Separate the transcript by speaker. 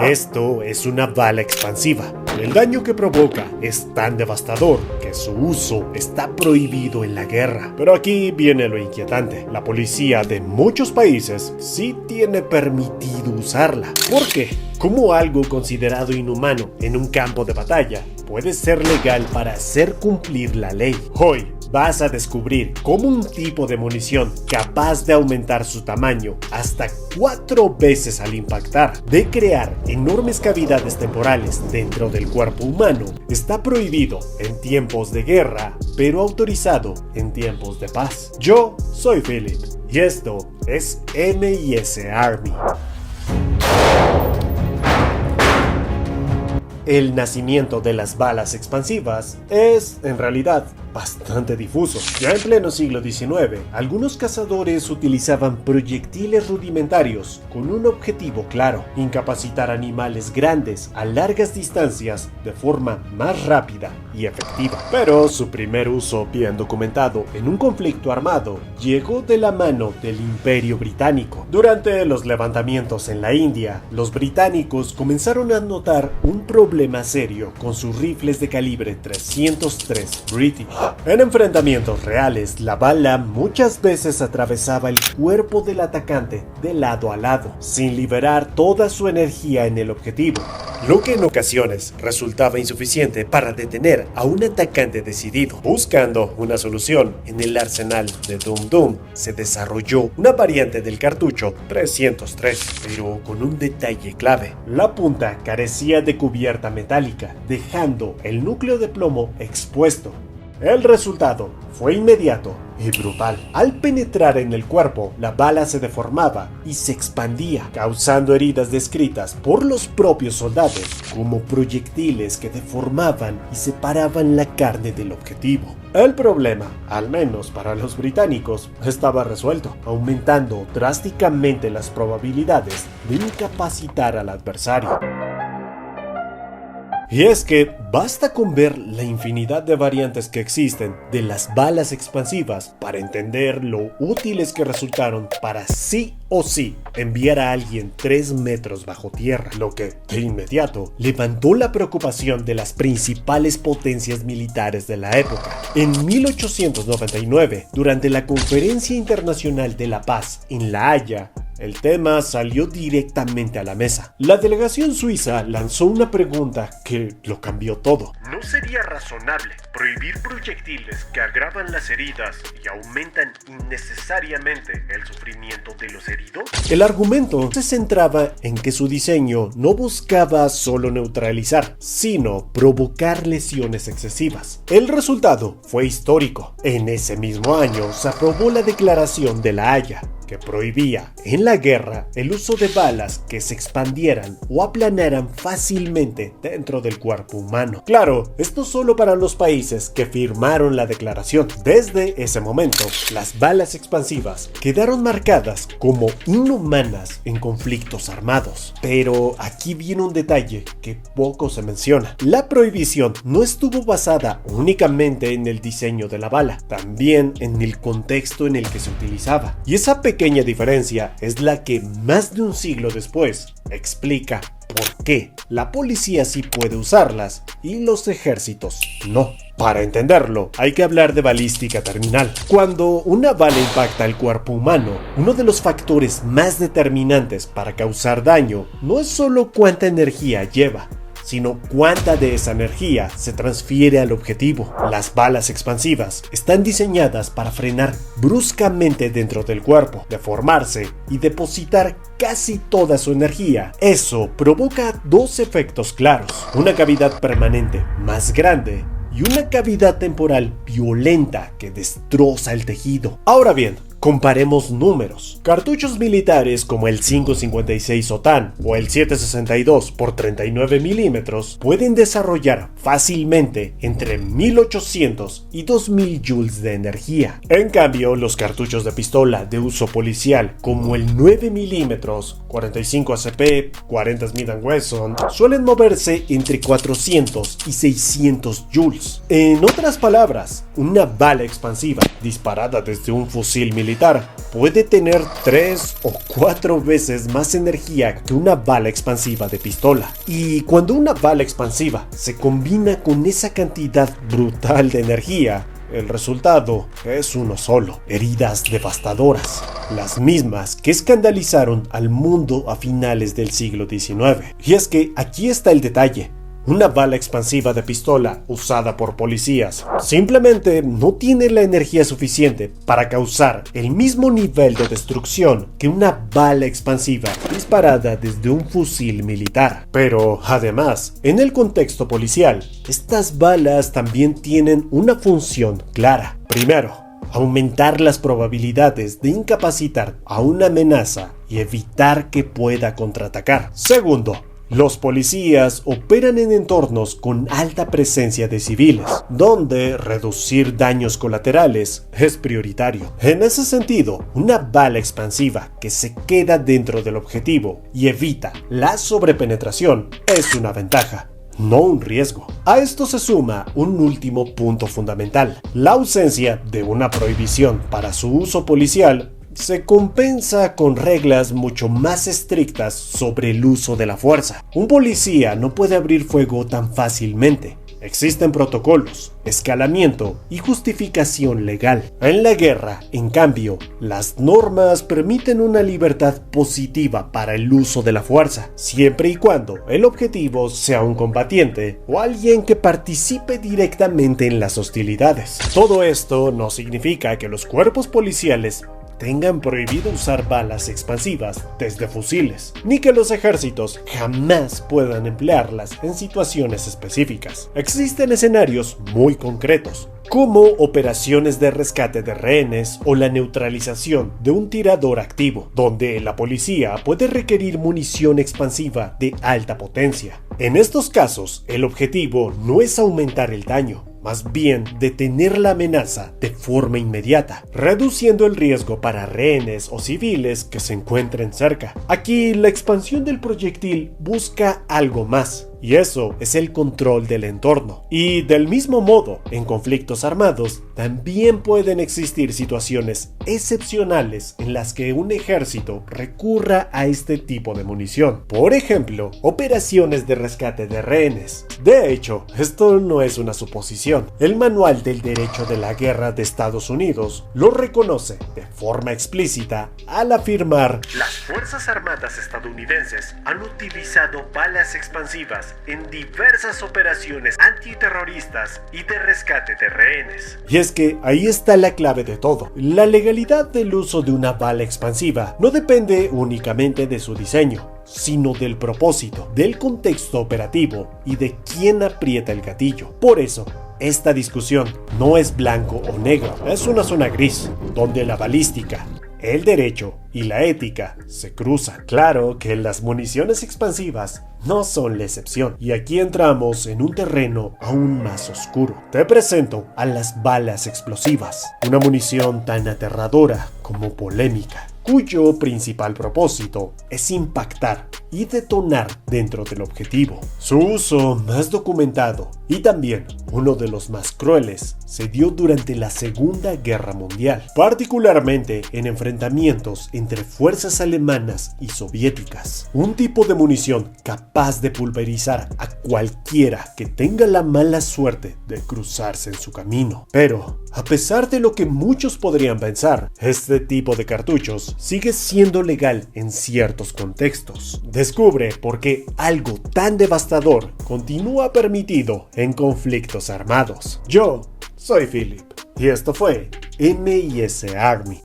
Speaker 1: Esto es una bala expansiva. El daño que provoca es tan devastador que su uso está prohibido en la guerra. Pero aquí viene lo inquietante. La policía de muchos países sí tiene permitido usarla. ¿Por qué? ¿Cómo algo considerado inhumano en un campo de batalla puede ser legal para hacer cumplir la ley? Hoy vas a descubrir cómo un tipo de munición capaz de aumentar su tamaño hasta 4 veces al impactar, de crear enormes cavidades temporales dentro del cuerpo humano, está prohibido en tiempos de guerra, pero autorizado en tiempos de paz. Yo soy Philip y esto es MIS Army. El nacimiento de las balas expansivas es, en realidad, bastante difuso. Ya en pleno siglo XIX, algunos cazadores utilizaban proyectiles rudimentarios con un objetivo claro: incapacitar animales grandes a largas distancias de forma más rápida y efectiva. Pero su primer uso bien documentado en un conflicto armado llegó de la mano del Imperio Británico. Durante los levantamientos en la India, los británicos comenzaron a notar un problema serio con sus rifles de calibre 303 British. En enfrentamientos reales, la bala muchas veces atravesaba el cuerpo del atacante de lado a lado, sin liberar toda su energía en el objetivo, lo que en ocasiones resultaba insuficiente para detener a un atacante decidido. Buscando una solución en el arsenal de Dum Dum, se desarrolló una variante del cartucho 303, pero con un detalle clave: la punta carecía de cubierta metálica, dejando el núcleo de plomo expuesto. El resultado fue inmediato y brutal. Al penetrar en el cuerpo, la bala se deformaba y se expandía, causando heridas descritas por los propios soldados como proyectiles que deformaban y separaban la carne del objetivo. El problema, al menos para los británicos, estaba resuelto, aumentando drásticamente las probabilidades de incapacitar al adversario. Y es que basta con ver la infinidad de variantes que existen de las balas expansivas para entender lo útiles que resultaron para sí o sí enviar a alguien 3 metros bajo tierra, lo que de inmediato levantó la preocupación de las principales potencias militares de la época. En 1899, durante la Conferencia Internacional de la Paz en La Haya, el tema salió directamente a la mesa. La delegación suiza lanzó una pregunta que lo cambió todo. ¿No sería razonable prohibir proyectiles que agravan las heridas y aumentan innecesariamente el sufrimiento de los heridos? El argumento se centraba en que su diseño no buscaba solo neutralizar, sino provocar lesiones excesivas. El resultado fue histórico. En ese mismo año se aprobó la Declaración de La Haya, que prohibía en la guerra el uso de balas que se expandieran o aplanaran fácilmente dentro del cuerpo humano. Claro, esto solo para los países que firmaron la declaración. Desde ese momento, las balas expansivas quedaron marcadas como inhumanas en conflictos armados. Pero aquí viene un detalle que poco se menciona. La prohibición no estuvo basada únicamente en el diseño de la bala, también en el contexto en el que se utilizaba. Y esa pequeña diferencia es la que más de un siglo después explica por qué la policía sí puede usarlas y los ejércitos no. Para entenderlo, hay que hablar de balística terminal. Cuando una bala impacta el cuerpo humano, uno de los factores más determinantes para causar daño no es solo cuánta energía lleva, sino cuánta de esa energía se transfiere al objetivo. Las balas expansivas están diseñadas para frenar bruscamente dentro del cuerpo, deformarse y depositar casi toda su energía. Eso provoca dos efectos claros: una cavidad permanente más grande y una cavidad temporal violenta que destroza el tejido. Ahora bien, comparemos números. Cartuchos militares como el 5.56 OTAN o el 7.62 por 39 milímetros pueden desarrollar fácilmente entre 1800 y 2000 joules de energía. En cambio, los cartuchos de pistola de uso policial como el 9 milímetros, 45 ACP, 40 Smith & Wesson suelen moverse entre 400 y 600 joules. En otras palabras, una bala expansiva disparada desde un fusil militar militar puede tener 3 o 4 veces más energía que una bala expansiva de pistola. Y cuando una bala expansiva se combina con esa cantidad brutal de energía, el resultado es uno solo: heridas devastadoras, las mismas que escandalizaron al mundo a finales del siglo XIX. Y es que aquí está el detalle: una bala expansiva de pistola usada por policías simplemente no tiene la energía suficiente para causar el mismo nivel de destrucción que una bala expansiva disparada desde un fusil militar. Pero además, en el contexto policial, estas balas también tienen una función clara. Primero, aumentar las probabilidades de incapacitar a una amenaza y evitar que pueda contraatacar. Segundo, los policías operan en entornos con alta presencia de civiles, donde reducir daños colaterales es prioritario. En ese sentido, una bala expansiva que se queda dentro del objetivo y evita la sobrepenetración es una ventaja, no un riesgo. A esto se suma un último punto fundamental: la ausencia de una prohibición para su uso policial se compensa con reglas mucho más estrictas sobre el uso de la fuerza. Un policía no puede abrir fuego tan fácilmente. Existen protocolos, escalamiento y justificación legal. En la guerra, en cambio, las normas permiten una libertad positiva para el uso de la fuerza, siempre y cuando el objetivo sea un combatiente o alguien que participe directamente en las hostilidades. Todo esto no significa que los cuerpos policiales tengan prohibido usar balas expansivas desde fusiles, ni que los ejércitos jamás puedan emplearlas en situaciones específicas. Existen escenarios muy concretos, como operaciones de rescate de rehenes o la neutralización de un tirador activo, donde la policía puede requerir munición expansiva de alta potencia. En estos casos, el objetivo no es aumentar el daño, más bien detener la amenaza de forma inmediata, reduciendo el riesgo para rehenes o civiles que se encuentren cerca. Aquí la expansión del proyectil busca algo más, y eso es el control del entorno. Y del mismo modo, en conflictos armados, también pueden existir situaciones excepcionales en las que un ejército recurra a este tipo de munición. Por ejemplo, operaciones de rescate de rehenes. De hecho, esto no es una suposición. El Manual del Derecho de la Guerra de Estados Unidos lo reconoce de forma explícita al afirmar: las Fuerzas Armadas estadounidenses han utilizado balas expansivas en diversas operaciones antiterroristas y de rescate de rehenes. Y es que ahí está la clave de todo. La legalidad del uso de una bala expansiva no depende únicamente de su diseño, sino del propósito, del contexto operativo y de quién aprieta el gatillo. Por eso, esta discusión no es blanco o negro, es una zona gris, donde la balística, el derecho y la ética se cruzan. Claro que las municiones expansivas no son la excepción, y aquí entramos en un terreno aún más oscuro. Te presento a las balas explosivas, una munición tan aterradora como polémica, cuyo principal propósito es impactar y detonar dentro del objetivo. Su uso más documentado y también uno de los más crueles se dio durante la Segunda Guerra Mundial, particularmente en enfrentamientos entre fuerzas alemanas y soviéticas. Un tipo de munición capaz de pulverizar a cualquiera que tenga la mala suerte de cruzarse en su camino. Pero, a pesar de lo que muchos podrían pensar, este tipo de cartuchos sigue siendo legal en ciertos contextos. Descubre por qué algo tan devastador continúa permitido en conflictos armados. Yo soy Philip y esto fue MIS Army.